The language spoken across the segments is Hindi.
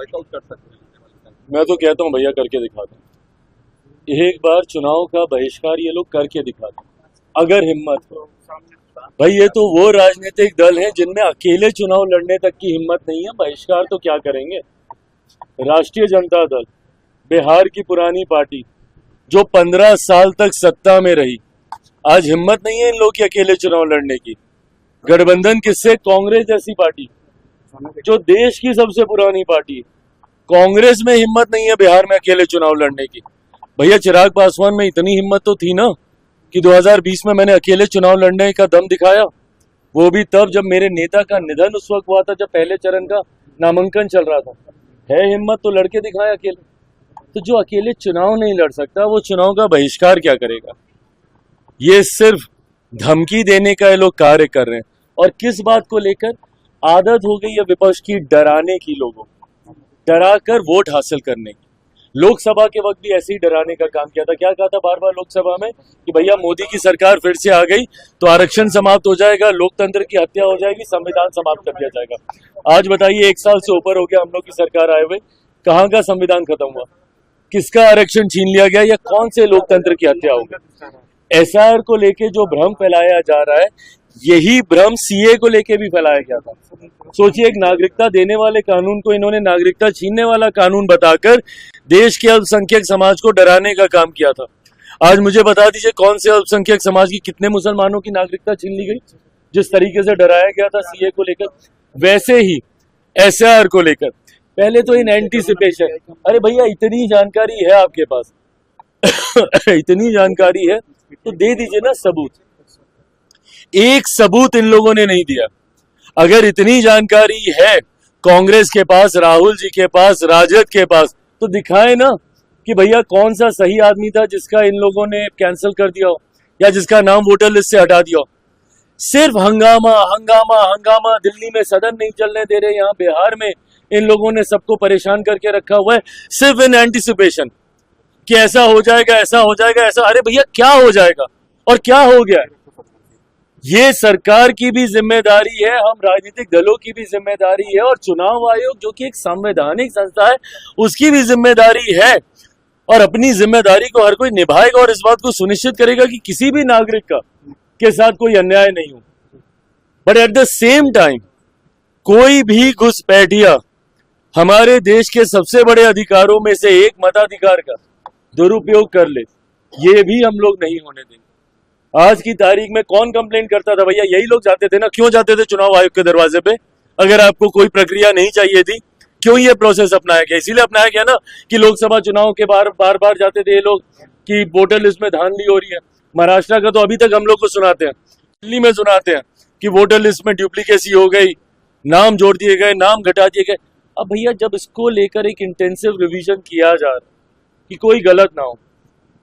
वॉकआउट कर सकते हैं? मैं तो कहता हूँ भैया करके दिखाते हैं, एक बार चुनाव का बहिष्कार ये लोग करके दिखाते हैं अगर हिम्मत हो। भाई ये तो वो राजनीतिक दल है जिनमें अकेले चुनाव लड़ने तक की हिम्मत नहीं है, बहिष्कार तो क्या करेंगे। राष्ट्रीय जनता दल, बिहार की पुरानी पार्टी जो 15 साल तक सत्ता में रही, आज हिम्मत नहीं है इन लोग की अकेले चुनाव लड़ने की। गठबंधन किससे? कांग्रेस जैसी पार्टी जो देश की सबसे पुरानी पार्टी है, कांग्रेस में हिम्मत नहीं है बिहार में अकेले चुनाव लड़ने की। भैया चिराग पासवान में इतनी हिम्मत तो थी ना कि 2020 में मैंने अकेले चुनाव लड़ने का दम दिखाया, वो भी तब जब मेरे नेता का निधन उस वक्त हुआ था, जब पहले चरण का नामांकन चल रहा था। है हिम्मत तो लड़के दिखाया अकेले। तो जो अकेले चुनाव नहीं लड़ सकता वो चुनाव का बहिष्कार क्या करेगा। ये सिर्फ धमकी देने का ये लोग कार्य कर रहे हैं। और किस बात को लेकर? आदत हो गई है विपक्ष की डराने की, लोगों को डरा कर वोट हासिल करने की। लोकसभा के वक्त भी ऐसे ही डराने का काम किया था। क्या कहा था बार बार लोकसभा में कि भैया मोदी की सरकार फिर से आ गई तो आरक्षण समाप्त हो जाएगा, लोकतंत्र की हत्या हो जाएगी, संविधान समाप्त कर दिया जाएगा। आज बताइए 1 साल से ऊपर हो गया हम लोग की सरकार आए हुए, कहाँ का संविधान खत्म हुआ, किसका आरक्षण छीन लिया गया, या कौन से लोकतंत्र की हत्या हो गई। एसआर को लेके जो भ्रम फैलाया जा रहा है, यही भ्रम सीए को लेके भी फैलाया गया था। सोचिए, एक नागरिकता देने वाले कानून को इन्होंने नागरिकता छीनने वाला कानून बताकर देश के अल्पसंख्यक समाज को डराने का काम किया था। आज मुझे बता दीजिए कौन से अल्पसंख्यक समाज की कितने मुसलमानों की नागरिकता छीन ली गई? जिस तरीके से डराया गया था सीए को लेकर, वैसे ही एसआर को लेकर पहले तो इन एंटीसिपेशन, अरे भैया इतनी जानकारी है आपके पास इतनी जानकारी है तो दे दीजिए ना सबूत। एक सबूत इन लोगों ने नहीं दिया। अगर इतनी जानकारी है कांग्रेस के पास, राहुल जी के पास, राजद के पास, तो दिखाए ना कि भैया कौन सा सही आदमी था जिसका इन लोगों ने कैंसिल कर दिया हो या जिसका नाम वोटर लिस्ट से हटा दिया हो। सिर्फ हंगामा हंगामा हंगामा, दिल्ली में सदन नहीं चलने दे रहे, यहाँ बिहार में इन लोगों ने सबको परेशान करके रखा हुआ है, सिर्फ इन एंटीसिपेशन कि ऐसा हो जाएगा, ऐसा हो जाएगा, ऐसा। अरे भैया क्या हो जाएगा और क्या हो गया है? ये सरकार की भी जिम्मेदारी है, हम राजनीतिक दलों की भी जिम्मेदारी है, और चुनाव आयोग जो कि एक संवैधानिक संस्था है उसकी भी जिम्मेदारी है। और अपनी जिम्मेदारी को हर कोई निभाएगा और इस बात को सुनिश्चित करेगा कि किसी भी नागरिक का के साथ कोई अन्याय नहीं हो। But at the same time कोई भी घुसपैठिया हमारे देश के सबसे बड़े अधिकारों में से एक मताधिकार का दुरुपयोग कर ले, ये भी हम लोग नहीं होने देंगे। आज की तारीख में कौन कंप्लेंट करता था? भैया यही लोग जाते थे ना। क्यों जाते थे चुनाव आयोग के दरवाजे पे? अगर आपको कोई प्रक्रिया नहीं चाहिए थी, क्यों ये प्रोसेस अपनाया गया? इसीलिए अपनाया गया ना कि लोकसभा चुनाव के बार बार जाते थे ये लोग कि वोटर लिस्ट में धांधली हो रही है। महाराष्ट्र का तो अभी तक हम लोग को सुनाते हैं, दिल्ली में सुनाते हैं कि वोटर लिस्ट में डुप्लीकेसी हो गई, नाम जोड़ दिए गए, नाम घटा दिए गए। अब भैया जब इसको लेकर एक इंटेंसिव रिवीजन किया जा रहा है कि कोई गलत ना हो,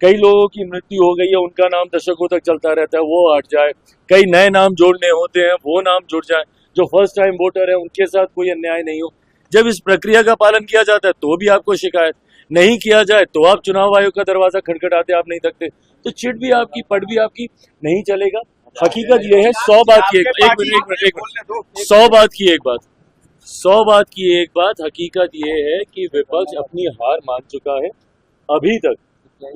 कई लोगों की मृत्यु हो गई है, उनका नाम दशकों तक चलता रहता है, वो हट जाए, कई नए नाम जोड़ने होते हैं, वो नाम जुड़ जाए, जो फर्स्ट टाइम वोटर है उनके साथ कोई अन्याय नहीं हो। जब इस प्रक्रिया का पालन किया जाता है तो भी आपको शिकायत, नहीं किया जाए तो आप चुनाव आयोग का दरवाजा खटखटाते, आप नहीं थकते, तो चिट भी आपकी, पट भी आपकी, नहीं चलेगा। हकीकत ये है, 100 बात की एक 100 बात की एक बात 100 बात की एक बात, हकीकत ये है कि विपक्ष अपनी हार मान चुका है। अभी तक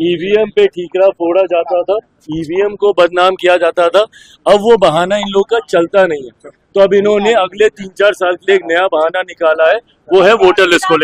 ईवीएम पे ठीकरा फोड़ा जाता था, ईवीएम को बदनाम किया जाता था, अब वो बहाना इन लोग का चलता नहीं है। तो अब इन्होंने अगले 3-4 साल के लिए एक नया बहाना निकाला है, वो है वोटर लिस्ट को लेकर।